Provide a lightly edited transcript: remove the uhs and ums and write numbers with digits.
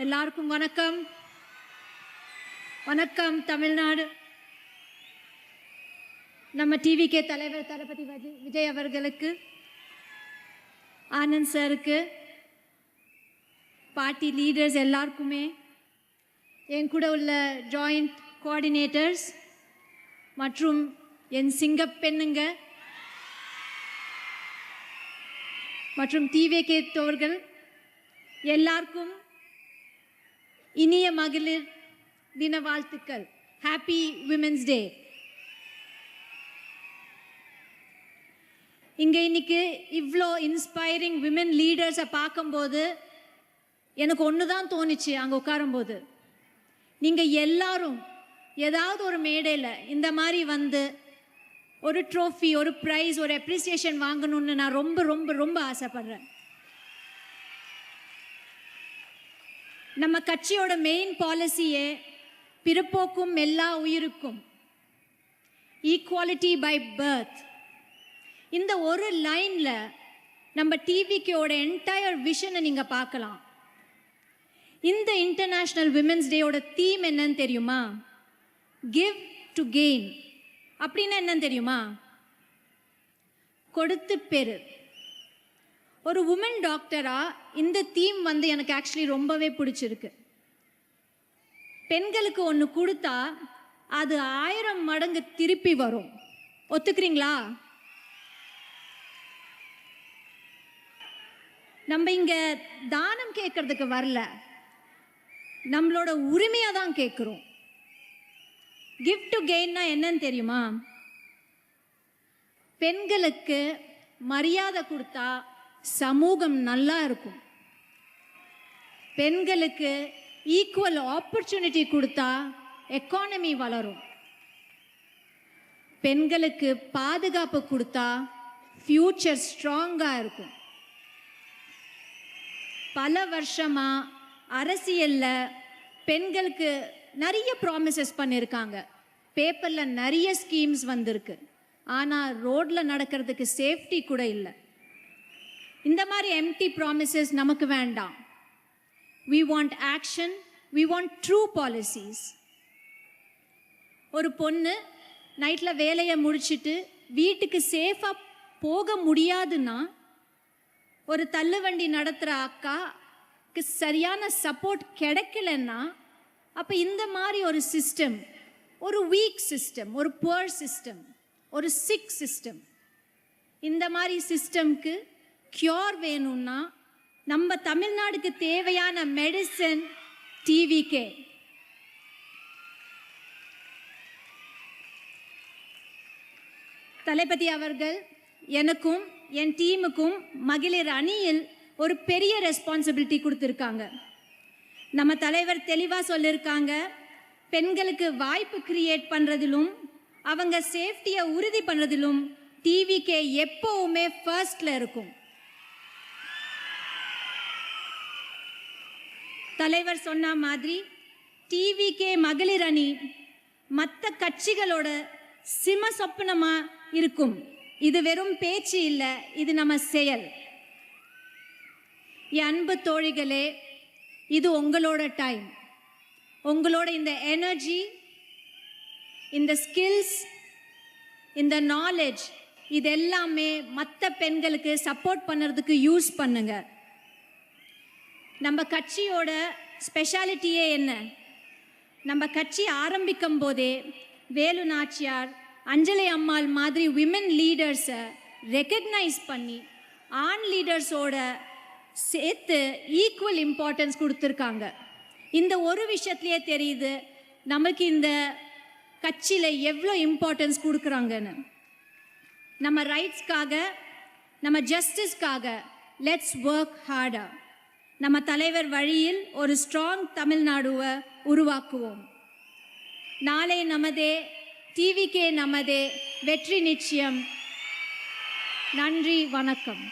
எல்லாருக்கும் வணக்கம். வணக்கம் தமிழ்நாடு. நம்ம டிவிகே தலைவர் தளபதி விஜய் அவர்களுக்கு, ஆனந்த் சாருக்கு, பார்ட்டி லீடர்ஸ் எல்லாருக்குமே, என் கூட உள்ள ஜாயிண்ட் கோஆர்டினேட்டர்ஸ் மற்றும் என் சிங்கப்பெண்ணுங்க மற்றும் டிவிகே தோழர்கள் எல்லாருக்கும் இனிய மகளிர் தின வாழ்த்துக்கள். Happy women's day. இங்கே இன்னைக்கு இவ்வளோ இன்ஸ்பைரிங் விமென் லீடர்ஸை பார்க்கும்போது எனக்கு ஒன்று தான் தோணுச்சு. அங்கே உட்காரும்போது நீங்கள் எல்லாரும் ஏதாவது ஒரு மேடையில் இந்த மாதிரி வந்து ஒரு ட்ரோஃபி, ஒரு ப்ரைஸ், ஒரு அப்ரிசியேஷன் வாங்கணும்னு நான் ரொம்ப ரொம்ப ரொம்ப ஆசைப்படுறேன். நம்ம கட்சியோட மெயின் பாலிசியே பிறப்போக்கும் எல்லா உயிருக்கும், ஈக்குவாலிட்டி பை பர்த். இந்த ஒரு லைனில் நம்ம டிவிக்கோட என்டையர் விஷனை நீங்கள் பார்க்கலாம். இந்த இன்டர்நேஷ்னல் விமென்ஸ் டேயோட தீம் என்னன்னு தெரியுமா? Give to gain. அப்படின்னா என்னன்னு தெரியுமா? கொடுத்து பெரு. ஒரு உமன் டாக்டராக இந்த தீம் வந்து எனக்கு ஆக்சுவலி ரொம்பவே பிடிச்சிருக்கு. பெண்களுக்கு ஒன்று கொடுத்தா அது 1000 மடங்கு திருப்பி வரும். ஒத்துக்கிறீங்களா? நம்ம இங்கே தானம் கேட்கறதுக்கு வரல, நம்மளோட உரிமையாக தான் கேட்குறோம். கிஃப்ட் டு கெயின்னா என்னன்னு தெரியுமா? பெண்களுக்கு மரியாதை கொடுத்தா சமூகம் நல்லா இருக்கும். பெண்களுக்கு ஈக்குவல் ஆப்பர்ச்சுனிட்டி கொடுத்தா எக்கானமி வளரும். பெண்களுக்கு பாதுகாப்பு கொடுத்தா ஃபியூச்சர் ஸ்ட்ராங்காக இருக்கும். பல வருஷமாக அரசியலில் பெண்களுக்கு நிறைய ப்ராமிசஸ் பண்ணியிருக்காங்க. பேப்பரில் நிறைய ஸ்கீம்ஸ் வந்திருக்கு. ஆனால் ரோட்டில் நடக்கிறதுக்கு சேஃப்டி கூட இல்லை. இந்த மாதிரி எம்டி ப்ராமிசஸ் நமக்கு வேண்டாம். we want action, we want true policies. ஒரு பொண்ணு நைட்டில் வேலையை முடிச்சுட்டு வீட்டுக்கு சேஃபாக போக முடியாதுன்னா, ஒரு தள்ளுவண்டி நடத்துகிற அக்காக்கு சரியான சப்போர்ட் கிடைக்கலன்னா, அப்போ இந்த மாதிரி ஒரு சிஸ்டம், ஒரு வீக் சிஸ்டம், ஒரு புவர் சிஸ்டம், ஒரு சிக் சிஸ்டம், இந்த மாதிரி சிஸ்டம்க்கு க்யூர் வேணும்னா நம்ம தமிழ்நாடுக்கு தேவையான மெடிசன் டிவிகே. தளபதி அவர்கள் எனக்கும் என் டீமுக்கும் மகளிர் அணியில் ஒரு பெரிய ரெஸ்பான்சிபிலிட்டி கொடுத்துருக்காங்க. நம்ம தலைவர் தெளிவாக சொல்லியிருக்காங்க, பெண்களுக்கு வாய்ப்பு கிரியேட் பண்ணுறதிலும் அவங்க சேஃப்டியை உறுதி பண்ணுறதிலும் டிவிகே எப்போவுமே ஃபர்ஸ்டில் இருக்கும். தலைவர் சொன்ன மாதிரி டிவிகே மகளிர் அணி மற்ற கட்சிகளோட சிம சொப்பனமாக இருக்கும். இது வெறும் பேச்சு இல்லை, இது நம்ம செயல். என் அன்பு தோழிகளே, இது உங்களோட டைம். உங்களோட இந்த எனர்ஜி, இந்த ஸ்கில்ஸ், இந்த நாலேஜ், இது எல்லாமே மற்ற பெண்களுக்கு சப்போர்ட் பண்ணுறதுக்கு யூஸ் பண்ணுங்க. நம்ம கட்சியோட ஸ்பெஷாலிட்டியே என்ன? நம்ம கட்சி ஆரம்பிக்கும் போதே வேலு நாச்சியார், அஞ்சலி அம்மாள் மாதிரி விமென் லீடர்ஸை ரெக்கக்னைஸ் பண்ணி ஆண் லீடர்ஸோட சேர்த்து ஈக்குவல் இம்பார்ட்டன்ஸ் கொடுத்துருக்காங்க. இந்த ஒரு விஷயத்துலையே தெரியுது நமக்கு இந்த கட்சியில் எவ்வளோ இம்பார்ட்டன்ஸ் கொடுக்குறாங்கன்னு. நம்ம ரைட்ஸ்க்காக, நம்ம ஜஸ்டிஸ்க்காக லெட்ஸ் ஒர்க் ஹார்டர். நம்ம தலைவர் வழியில் ஒரு ஸ்ட்ராங் தமிழ்நாடுவை உருவாக்குவோம். நாளை நமதே, டிவிகே நமதே, வெற்றி நிச்சயம். நன்றி, வணக்கம்.